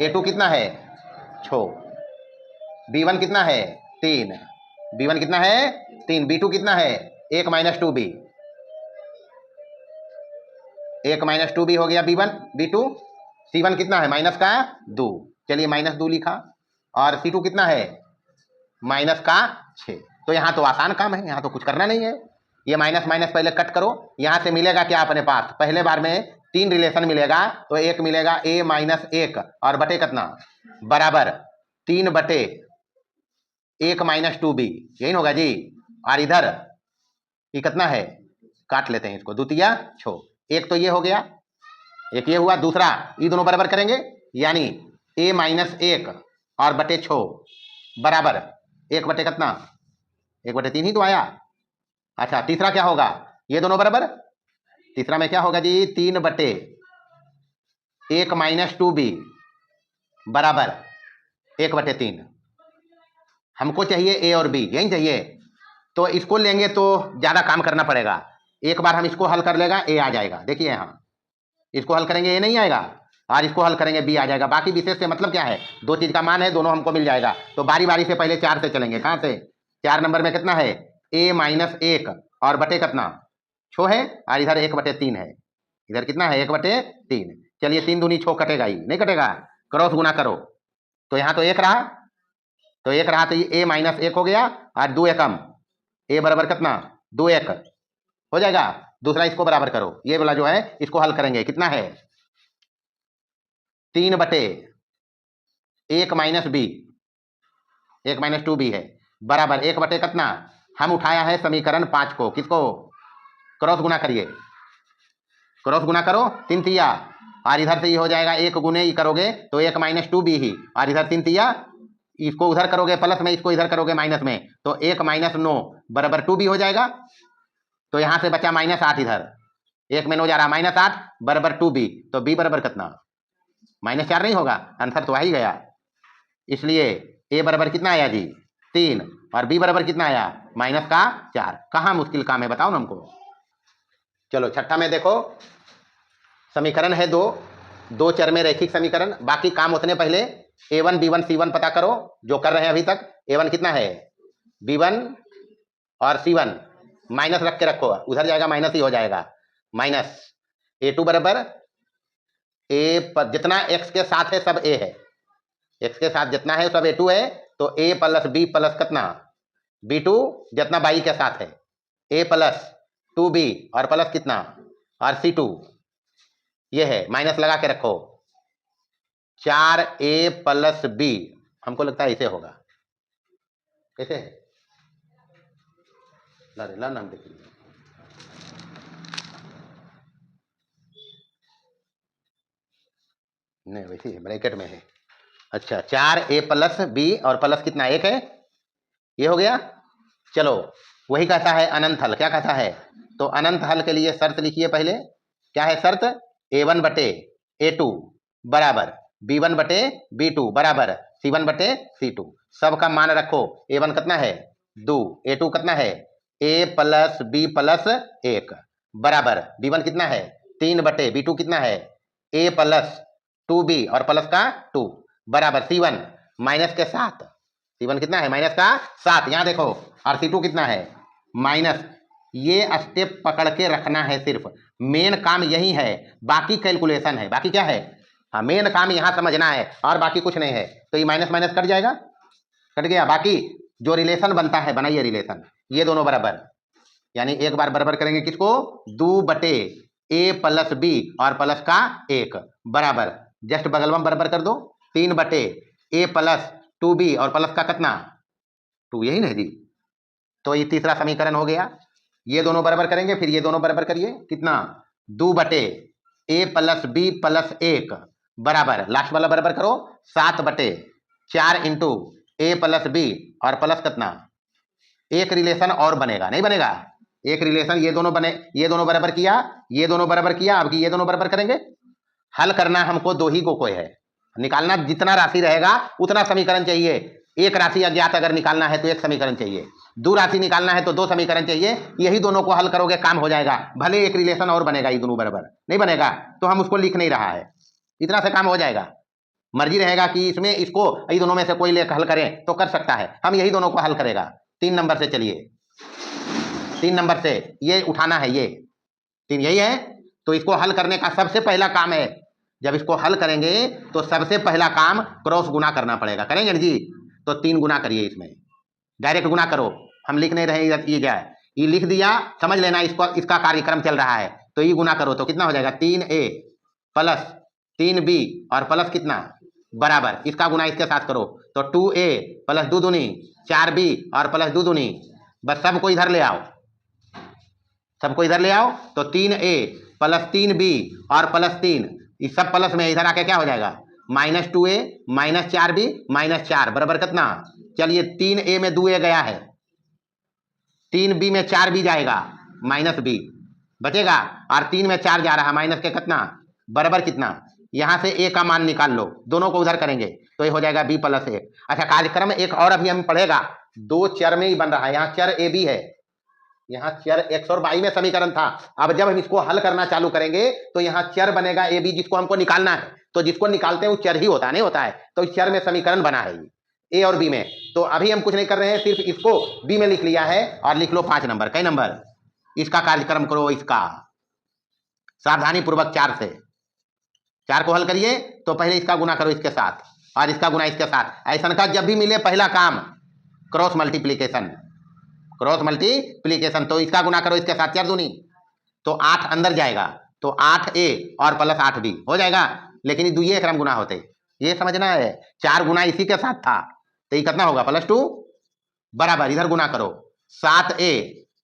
a2 कितना है 6, b1 कितना है 3, b1 कितना है 3, b2 कितना है 1 माइनस 2b, 1 माइनस 2b हो गया b1 b2, c1 कितना है माइनस का 2, चलिए माइनस 2 लिखा, और c2 कितना है माइनस का 6। तो यहाँ तो आसान काम है, यहाँ तो कुछ करना नहीं है, ये माइनस माइनस पहले कट करो, यहाँ से मिलेगा क्या अपने पास, पहले बार में 3 रिलेशन मिलेगा, तो एक मिलेगा a माइनस 1 और बटे कितना बराबर 3 बटे 1 माइनस 2b, यही होगा जी, और इधर ये कितना है, काट लेते हैं इसको, द्वितीया 6, एक तो ये हो गया, एक ये हुआ, दूसरा ये दोनों बराबर करेंगे, यानी a माइनस 1 और बटे 6 बराबर 1 बटे कितना 1/3 ही तो आया। अच्छा तीसरा क्या होगा, ये दोनों बराबर, तीसरा में क्या होगा जी 3/1 माइनस 2b बराबर 1/3। हमको चाहिए ए और बी, यही चाहिए, तो इसको लेंगे तो ज्यादा काम करना पड़ेगा। एक बार हम इसको हल कर लेगा ए आ जाएगा, देखिए यहाँ इसको हल करेंगे ए नहीं आएगा, और इसको हल करेंगे बी आ जाएगा। बाकी विशेष से मतलब क्या है, दो चीज का मान है, दोनों हमको मिल जाएगा। तो बारी बारी से पहले 4 से चलेंगे। कहां से, 4 नंबर में कितना है a - 1 और बटे कितना 6 है, और इधर 1/3 है, इधर कितना है 1/3। चलिए 3 दूनी 6 कटेगा ही नहीं कटेगा, क्रॉस गुना करो तो यहाँ तो 1 रहा, तो 1 रहा तो ये a - 1 हो गया, और 2 एकम a बराबर कितना 2 1 हो जाएगा। दूसरा इसको बराबर करो, ये वाला जो है इसको हल करेंगे, कितना है 3/1 माइनस b 1 - 2b है बराबर 1 बटे कितना, हम उठाया है समीकरण 5 को, किसको क्रॉस गुना करिए, क्रॉस गुना करो 3 तिया, और इधर से ये हो जाएगा 1 गुने ही करोगे तो 1 - 2b ही, और इधर 3 तिया, इसको उधर करोगे प्लस में, इसको इधर करोगे माइनस में, तो 1 - 9 बराबर 2b हो जाएगा। तो यहां से बचा -8, इधर 1 में 9 जा रहा -8 बराबर 2b, तो b बराबर कितना -4 नहीं होगा, आंसर तो आ ही गया। इसलिए a बराबर कितना आया जी 3, और b बराबर कितना आया -4। कहां मुश्किल काम है बताओ ना हमको। चलो छठा में देखो, समीकरण है दो चर में रैखिक समीकरण, बाकी काम उतने पहले a1 b1 c1 पता करो, जो कर रहे हैं अभी तक। a1 कितना है b1 और c1 माइनस रख के रखो, उधर जाएगा माइनस ही हो जाएगा, माइनस a2 बराबर a पर जितना x के साथ है सब a है, x के साथ जितना है सब a2 है, तो a + b प्लस कितना b2 जितना बाई के साथ है, a + 2b और प्लस कितना और c2, ये है माइनस लगा के रखो, 4a + b, हमको लगता है इसे होगा, कैसे है ला नाम देख लीजिए, नहीं वैसे ही ब्रैकेट में है। अच्छा 4a + b और प्लस कितना 1 है, ये हो गया। चलो वही कहता है अनंत हल, क्या कहता है, तो अनंत हल के लिए शर्त लिखिए पहले, क्या है शर्त, a1 बटे a2 बराबर b1 बटे b2 बराबर c1 बटे c2, सबका मान रखो। a1 कितना है 2, a2 कितना है a + b + 1 बराबर b1 कितना है 3 बटे b2 कितना है a + 2b और प्लस का 2 बराबर c1 माइनस के 7, c1 कितना है -7, यहां देखो, और c2 कितना है माइनस। ये स्टेप पकड़ के रखना है, सिर्फ मेन काम यही है, बाकी कैलकुलेशन है, बाकी क्या है, हाँ मेन काम यहां समझना है और बाकी कुछ नहीं है। तो ये माइनस माइनस कट जाएगा, कट गया, बाकी जो रिलेशन बनता है बनाइए रिलेशन, ये दोनों बराबर, यानी एक बार बराबर करेंगे किसको 2 बटे a + b और प्लस का 1 बराबर, जस्ट बगल में बराबर कर दो, 3 बटे a + 2b और प्लस का कितना 2, यही नहीं जी। तो ये तीसरा समीकरण हो गया, ये दोनों बराबर करेंगे, फिर ये दोनों बराबर करिए, कितना 2 बटे a + b + 1 बराबर, लास्ट वाला बराबर करो 7 बटे 4 इंटू a + b और प्लस कितना, एक रिलेशन और बनेगा नहीं बनेगा, एक रिलेशन, ये दोनों बने, ये दोनों बराबर किया, ये दोनों बराबर किया, अब ये दोनों बराबर करेंगे। हल करना हमको 2 ही को कोई है, निकालना जितना राशि रहेगा उतना समीकरण चाहिए। एक राशि अज्ञात अगर निकालना है तो एक समीकरण चाहिए, 2 राशि निकालना है तो 2 समीकरण चाहिए, यही दोनों को हल करोगे काम हो जाएगा। भले एक रिलेशन और बनेगा, ये दोनों बराबर नहीं बनेगा तो हम उसको लिख नहीं रहा है, इतना से काम हो जाएगा। मर्जी रहेगा कि इसमें इसको ये दोनों में से कोई लेकर हल करें तो कर सकता है, हम यही दोनों को हल करेगा। 3 नंबर से चलिए, 3 नंबर से ये उठाना है, ये 3 यही है, तो इसको हल करने का सबसे पहला काम है, जब इसको हल करेंगे तो सबसे पहला काम क्रॉस गुना करना पड़ेगा, करेंगे ना जी, तो 3 गुना करिए, इसमें डायरेक्ट गुना करो, हम लिख नहीं रहे, ये क्या है, ये लिख दिया, समझ लेना इसको, इसका कार्यक्रम चल रहा है, तो ये गुना करो तो कितना हो जाएगा 3a + 3b और प्लस कितना बराबर, इसका गुना इसके साथ करो तो 2a + 2 दूनी 4b और प्लस 2 दूनी, बस सबको इधर ले आओ, सबको इधर ले आओ, तो 3a + 3b और प्लस 3, इस सब प्लस में इधर आके क्या हो जाएगा -2a -4b -4 बराबर कितना, चलिए 3a में 2a गया है, 3 बी में 4 बी जाएगा माइनस बी बचेगा, और 3 में 4 जा रहा माइनस के कितना बराबर कितना, यहां से ए का मान निकाल लो, दोनों को उधर करेंगे तो ये हो जाएगा बी प्लस 1। अच्छा, कार्यक्रम एक और अभी हम पढ़ेगा, 2 चर में ही बन रहा है, यहाँ चर ए बी है, यहाँ चर एक्स और वाई में समीकरण था। अब जब हम इसको हल करना चालू करेंगे तो यहाँ चर बनेगा ए बी, जिसको हमको निकालना है, तो जिसको निकालते हैं वो चर ही होता नहीं होता है, तो इस चर में समीकरण बना है ए और बी में। तो अभी हम कुछ नहीं कर रहे हैं, सिर्फ इसको बी में लिख लिया है, और लिख लो 5 नंबर, कई नंबर, इसका कार्यक्रम करो, इसका सावधानी पूर्वक 4 से 4 को हल करिए, तो पहले इसका गुना करो इसके साथ, और इसका गुना इसके साथ। ऐसा का जब भी मिले पहला काम क्रॉस मल्टीप्लीकेशन, क्रॉस मल्टीप्लीकेशन, तो इसका गुना करो इसके साथ, 4 दूनी तो 8 अंदर जाएगा, तो 8a और प्लस 8b हो जाएगा, लेकिन ये दुइये क्रम गुना होते, ये समझना है। 4 गुना इसी के साथ था, तो ये कितना होगा +2 बराबर, इधर गुना करो 7a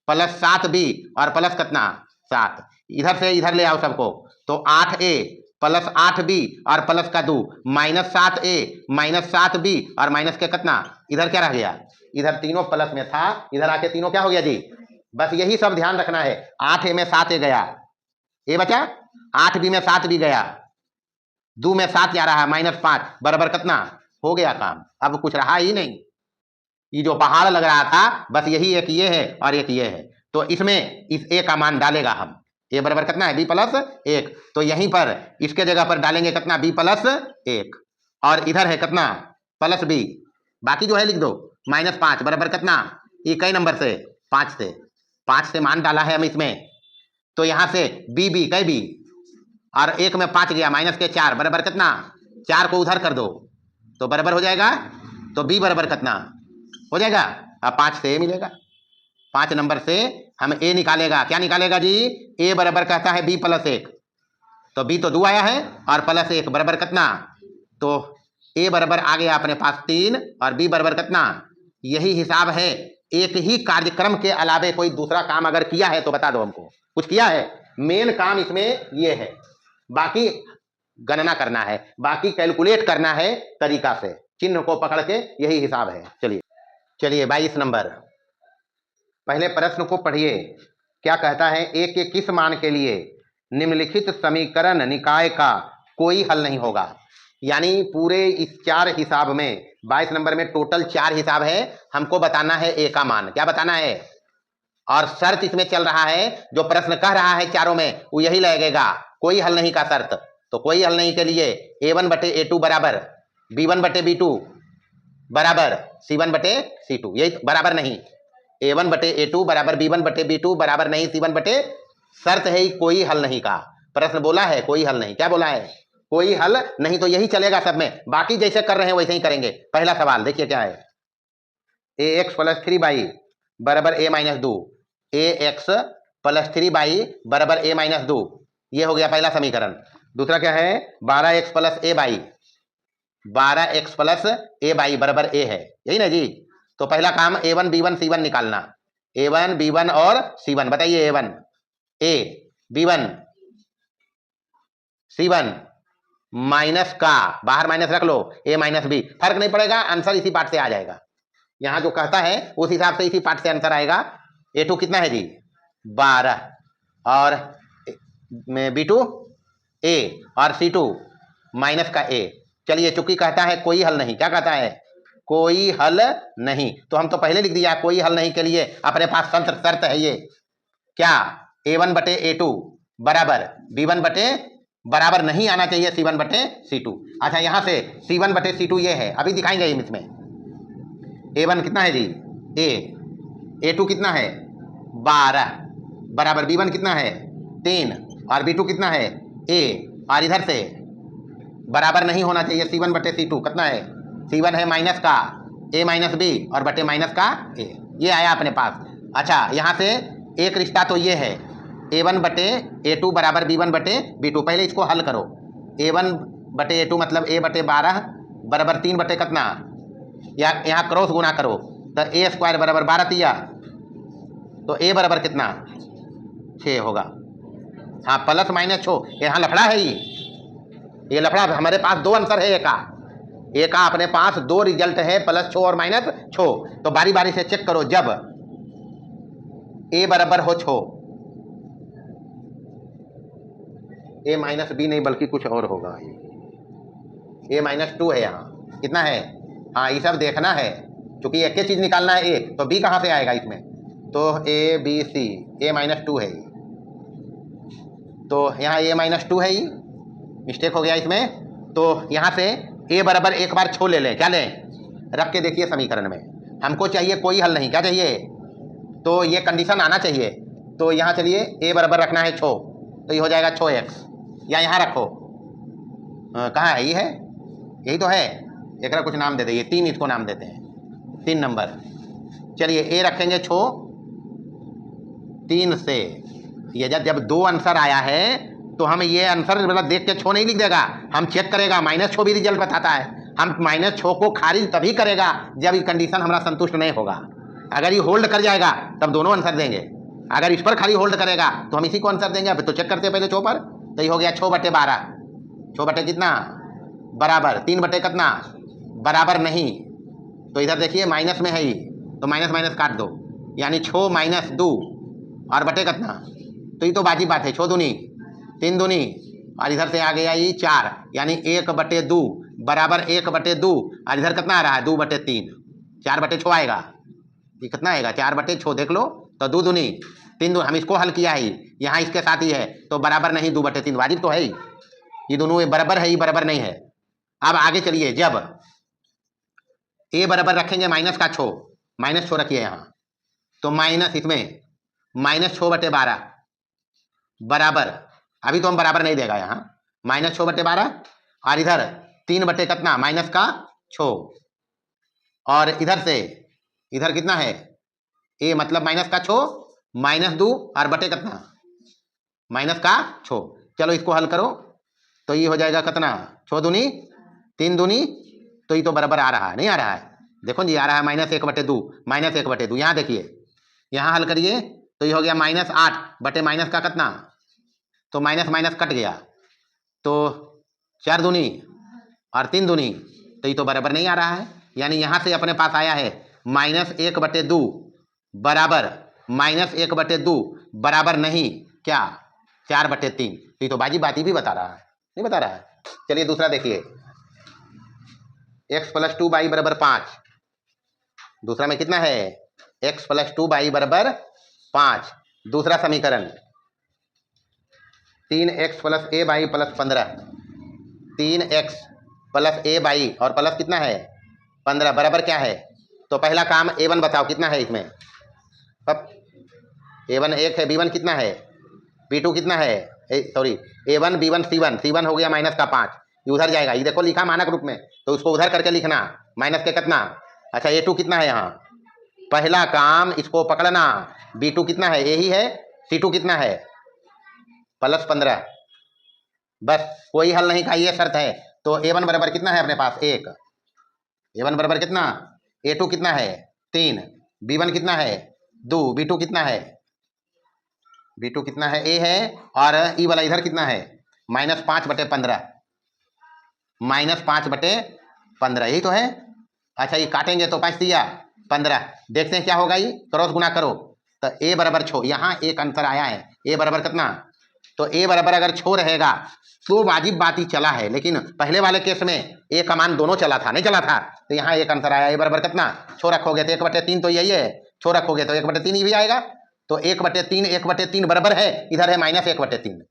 प्लस 7b और प्लस कितना 7, इधर से इधर ले आओ सबको, तो 8a प्लस 8b और प्लस का 2 माइनस 7a माइनस 7b और माइनस के कितना, इधर क्या रह गया, इधर तीनों प्लस में था, इधर आके तीनों क्या हो गया जी, बस यही सब ध्यान रखना है। 8a में 7a गया, ए बचा, 8b में 7b गया, 2 में 7 जा रहा -5 बराबर कितना, हो गया काम, अब कुछ रहा ही नहीं। ये जो पहाड़ लग रहा था बस यही एक ये है और एक ये है, तो इसमें इस ए का मान डालेगा हम, ए बराबर कितना है b प्लस 1, तो यहीं पर इसके जगह पर डालेंगे कितना b प्लस 1, और इधर है कितना प्लस b, बाकी जो है लिख दो -5 बराबर कितना, ये कई नंबर से 5 से मान डाला है हम इसमें, तो यहां से b कई b और 1 में 5 गया माइनस के 4 बराबर कितना, 4 को उधर कर दो तो बराबर हो जाएगा, तो b बराबर कितना हो जाएगा, अब 5 से a मिलेगा, 5 नंबर से हम a निकालेगा, क्या निकालेगा जी, a बराबर कहता है b प्लस 1, तो b तो 2 आया है और प्लस 1 बराबर कितना, तो a बराबर आ गया अपने पास 3 और b बराबर कितना, यही हिसाब है। एक ही कार्यक्रम के अलावे कोई दूसरा काम अगर किया है तो बता दो हमको, कुछ किया है, मेन काम इसमें ये है, बाकी गणना करना है, बाकी कैलकुलेट करना है तरीका से, चिन्ह को पकड़ के, यही हिसाब है। चलिए 22 नंबर, पहले प्रश्न को पढ़िए, क्या कहता है, a के किस मान के लिए निम्नलिखित समीकरण निकाय का कोई हल नहीं होगा। यानी पूरे इस 4 हिसाब में 22 नंबर में टोटल 4 हिसाब है, हमको बताना है a का मान, क्या बताना है, और शर्त इसमें चल रहा है, जो प्रश्न कह रहा है चारों में वो यही लगेगा, कोई हल नहीं का शर्त। तो कोई हल नहीं के लिए a1/a2 बराबर b1/b2 बराबर c1/c2, यही बराबर नहीं, a1/a2 बराबर b1/b2 बराबर नहीं c1/, शर्त है कोई हल नहीं का, प्रश्न बोला है कोई हल नहीं, क्या बोला है, कोई हल नहीं, तो यही चलेगा सब में, बाकी जैसे कर रहे हैं वैसे ही करेंगे। पहला सवाल देखिए क्या है, ax + 3y बराबर a - 2, ax + 3y बराबर a - 2, ये हो गया पहला समीकरण। दूसरा क्या है, 12x + ay, 12x + ay बराबर a है, यही ना जी। तो पहला काम a1 b1 c1 निकालना, a1 b1 और c1, बताइए a1 a b1 c1 minus का बाहर माइनस रख लो a - b, फर्क नहीं पड़ेगा, आंसर इसी पार्ट से आ जाएगा, यहां जो कहता है उस हिसाब से इसी पार्ट से आंसर आएगा। a2 कितना है जी 12 और b2 a और c2 माइनस का a। चलिए चूंकि कहता है कोई हल नहीं, क्या कहता है, कोई हल नहीं, तो हम तो पहले लिख दिया कोई हल नहीं के लिए अपने पास शर्त है ये, क्या, a1/a2 बराबर b1 बराबर नहीं आना चाहिए c1/c2। अच्छा, यहां से c1/c2 ये है, अभी दिखाएंगे इसमें, a1 कितना है जी a2 कितना है 12 बराबर b1 कितना है 3 और b2 कितना है a, और इधर से बराबर नहीं होना चाहिए c1/c2, कितना है c1 है माइनस का a - b और बटे माइनस का a, ये आया अपने पास। अच्छा, यहाँ से एक रिश्ता तो ये है, a1/a2 बराबर b1/b2, पहले इसको हल करो, a1/a2 मतलब a/12 बराबर 3 बटे कितना, या यहाँ क्रॉस गुना करो तो a² बराबर 12 तिया, तो a बराबर कितना 6 होगा, हाँ प्लस माइनस 6, यहाँ लफड़ा है, ये लफड़ा, हमारे पास 2 आंसर है, एक का अपने पास 2 रिजल्ट है, +6 और -6, तो बारी बारी से चेक करो, जब ए बराबर हो छो, ए माइनस बी नहीं बल्कि कुछ और होगा, ए माइनस टू है यहाँ, कितना है, हाँ ये सब देखना है, क्योंकि एक ही चीज निकालना है ए, तो बी कहाँ से आएगा इसमें, तो A B C, A minus two है, तो यहाँ ए माइनस टू है, मिस्टेक हो गया इसमें। तो यहाँ से ए बराबर एक बार छो ले लें, क्या लें, रख के देखिए समीकरण में, हमको चाहिए कोई हल नहीं, क्या चाहिए, तो ये कंडीशन आना चाहिए, तो यहाँ चलिए ए बराबर रखना है छो, तो ये हो जाएगा छो एक्स, या यहाँ रखो, कहाँ है, ये है, यही तो है, एक कुछ नाम दे देंगे, 3 इसको नाम देते हैं, 3 नंबर, चलिए ए रखेंगे छो 3 से, ये जब 2 आंसर आया है तो हम ये आंसर मतलब देख के छो नहीं लिख देगा, हम चेक करेगा, माइनस छो भी रिजल्ट बताता है, हम माइनस छो को खारिज तभी करेगा जब ये कंडीशन हमारा संतुष्ट नहीं होगा, अगर ये होल्ड कर जाएगा तब दोनों आंसर देंगे, अगर इस पर खाली होल्ड करेगा तो हम इसी को आंसर देंगे। अब तो चेक करते हैं पहले छो पर, तो ये हो गया 6/12, 6 कितना बराबर 3 कितना बराबर नहीं, तो इधर देखिए माइनस में है ही, तो माइनस माइनस काट दो, यानी 6 - 2 और बटे कितना, तो ये तो बाजी बात है, 6 दूनी 3 दूनी, और इधर से आ गया ये 4, यानी 1/2 बराबर 1/2, और इधर कितना आ रहा है 2/3, 4/6 आएगा, ये कितना आएगा 4/6, देख लो, तो 2 दूनी 3 दूनी, हम इसको हल किया ही, यहाँ इसके साथ ही है, तो बराबर नहीं 2/3, वाजिब तो है ही, ये दोनों बराबर है, ये बराबर नहीं है। अब आगे चलिए, जब ए बराबर रखेंगे माइनस का छो, माइनस छो रखिए यहाँ, तो माइनस इसमें -6/12 बराबर, अभी तो हम बराबर नहीं देगा यहाँ, -6/12, और इधर 3 बटे कितना माइनस का छो, और इधर से इधर कितना है ए मतलब माइनस का छो -2 और बटे कितना माइनस का छो, चलो इसको हल करो, तो ये हो जाएगा कितना 6 दूनी 3 दूनी, तो ये तो बराबर आ रहा है, नहीं आ रहा है, देखो जी आ रहा है -1/2, -1/2, यहाँ देखिए, यहाँ हल करिए, तो ये हो गया -8 बटे माइनस का कितना, तो माइनस माइनस कट गया, तो 4 दूनी और 3 दूनी, तो ये तो बराबर नहीं आ रहा है, यानी यहाँ से अपने पास आया है -1/2 बराबर -1/2 बराबर नहीं क्या 4/3, तो ये तो बाजी बाती भी बता रहा है, नहीं बता रहा है। चलिए दूसरा देखिए, x + 2y = 5, दूसरा में कितना है x + 2y = 5, दूसरा समीकरण 3x + ay + 15, 3x + ay और प्लस कितना है 15 बराबर क्या है, तो पहला काम a1 बताओ कितना है इसमें, अब a1 1 है, b1 कितना है, b2 कितना है, sorry a1 b1 c1, c1 हो गया -5, ये उधर जाएगा, ये देखो लिखा मानक रूप में, तो उसको उधर करके लिखना माइनस के कितना, अच्छा a2 कितना है, यहाँ पहला काम इसको पकड़ना, b2 कितना है यही है, c2 कितना है +15, बस कोई हल नहीं का ये शर्त है, तो a1 बराबर कितना है अपने पास 1, a1 बराबर कितना, a2 कितना है 3, b1 कितना है 2, b2 कितना है, b2 कितना है a है, और ई वाला इधर कितना है -5/15, -5/15 यही तो है, अच्छा ये काटेंगे तो 5 दिया 15, देखते हैं क्या होगा, ये क्रॉस गुना करो, तो a बराबर छो, यहाँ एक आंसर आया है, a बराबर कितना, तो a बराबर अगर छो रहेगा तो वाजिब बात ही चला है, लेकिन पहले वाले केस में a का मान दोनों चला था, नहीं चला था, तो यहाँ एक आंसर आया, a बराबर कितना छो रखोगे तो 1/3, तो यही है, छो रखोगे तो 1/3 ही भी आएगा, तो 1/3 बराबर है, इधर है -1/3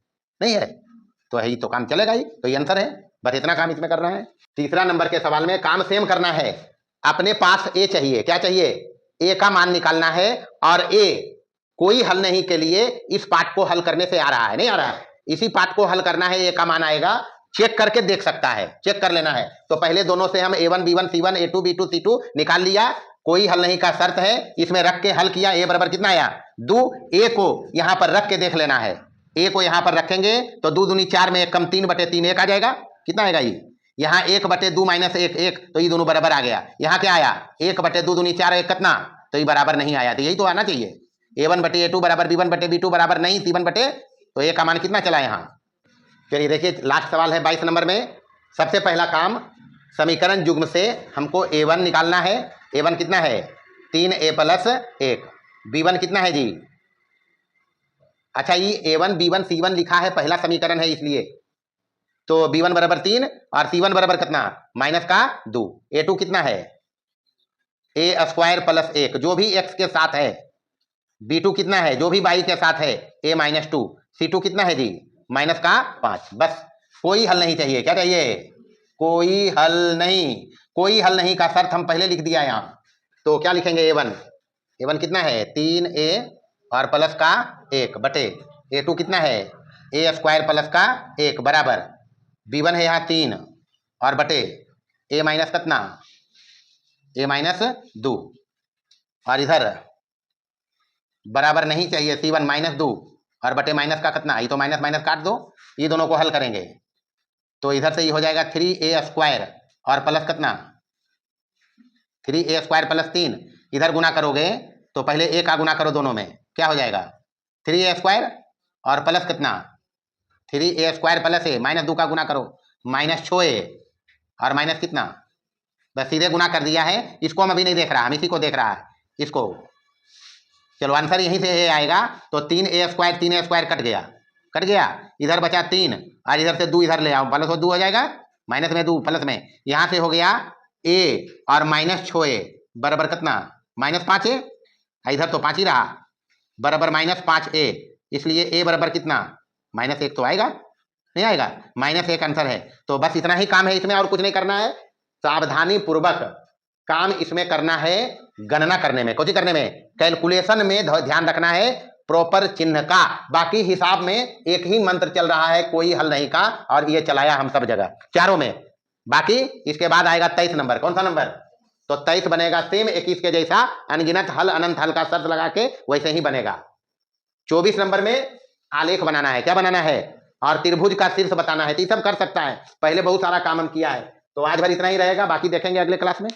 नहीं है, तो यही तो काम चलेगा ही, तो ये आंसर है, बस इतना काम इसमें करना है। तीसरा नंबर के सवाल में काम सेम करना है, अपने पास a चाहिए, क्या चाहिए a का मान निकालना है, और a कोई हल नहीं के लिए इस पार्ट को हल करने से आ रहा है, नहीं आ रहा है, इसी पार्ट को हल करना है, a का मान आएगा, चेक करके देख सकता है, चेक कर लेना है, तो पहले दोनों से हम a1 b1 c1 a2 b2 c2 निकाल लिया, कोई हल नहीं का शर्त है, इसमें रख के हल किया, a बराबर कितना आया 2, a को यहाँ पर रख के देख लेना है, a को यहाँ पर रखेंगे तो 2 दूनी 4 में 1 कम 3/3 1 आ जाएगा, कितना आएगा ये, यहाँ 1/2 -1 1, तो ये दोनों बराबर आ गया, यहाँ क्या आया 1/2 दूनी 4 1 कितना, तो ये बराबर नहीं आया, तो यही तो आना चाहिए, a1/a2 बराबर b1/b2 बराबर नहीं c1 बटे, तो a का मान कितना चला यहाँ। चलिए देखिए लास्ट सवाल है 22 नंबर में, सबसे पहला काम समीकरण युग्म से हमको a1 निकालना है, a1 कितना है 3a + 1, b1 कितना है जी अच्छा, ये A1 B1 C1 लिखा है, पहला समीकरण है इसलिए, तो B1 बराबर 3 और C1 बराबर कितना माइनस का 2। A2 कितना है ए स्क्वायर प्लस 1 जो भी x के साथ है। B2 कितना है जो भी y के साथ है a माइनस 2। C2 कितना है जी माइनस का 5। बस कोई हल नहीं चाहिए। क्या चाहिए? कोई हल नहीं। कोई हल नहीं का शर्त हम पहले लिख दिया यहाँ। तो क्या लिखेंगे? A1 कितना है 3a और प्लस का 1 बटे A2 कितना है a स्क्वायर प्लस का 1 बराबर B1 है यहाँ 3 और बटे a माइनस कितना a माइनस 2 और इधर बराबर नहीं चाहिए C1 माइनस 2 और बटे माइनस का कितना, ये तो माइनस माइनस काट दो, ये दोनों को हल करेंगे तो इधर से ये हो जाएगा 3a स्क्वायर और प्लस कितना 3a स्क्वायर प्लस 3। इधर गुना करोगे तो पहले a का गुना करो दोनों में, क्या हो जाएगा 3a स्क्वायर और प्लस कितना 3a square plus a minus 2 का गुना करो माइनस 6a और माइनस कितना, बस सीधे गुना कर दिया है। इसको हम अभी नहीं देख रहा, हम इसी को देख रहा है इसको। चलो आंसर यहीं से a आएगा। तो 3a स्क्वायर कट गया, इधर बचा 3 और इधर से 2 इधर ले आओ, प्लस 2 हो जाएगा, माइनस में 2 प्लस में, यहां से हो गया a और माइनस 6a बराबर कितना माइनस 5a, इधर तो 5 ही रहा बराबर माइनस 5a, इसलिए a बराबर कितना माइनस 1 तो आएगा, नहीं आएगा, माइनस 1 आंसर है। तो बस इतना ही काम है इसमें, और कुछ नहीं करना है। सावधानी पूर्वक काम इसमें करना है, गणना करने में, कुछ करने में, कैलकुलेशन में ध्यान रखना है प्रॉपर चिन्ह का। बाकी हिसाब में एक ही मंत्र चल रहा है, कोई हल नहीं का, और ये चलाया हम सब जगह चारों में। बाकी इसके बाद आएगा 23 नंबर। कौन सा नंबर? तो 23 बनेगा सेम 21 के जैसा, अनगिनत हल अनंत हल का शर्त लगा के वैसे ही बनेगा। 24 नंबर में आलेख बनाना है। क्या बनाना है? और त्रिभुज का शीर्ष बताना है। तो ये सब कर सकता है, पहले बहुत सारा काम हम किया है। तो आज भर इतना ही रहेगा, बाकी देखेंगे अगले क्लास में।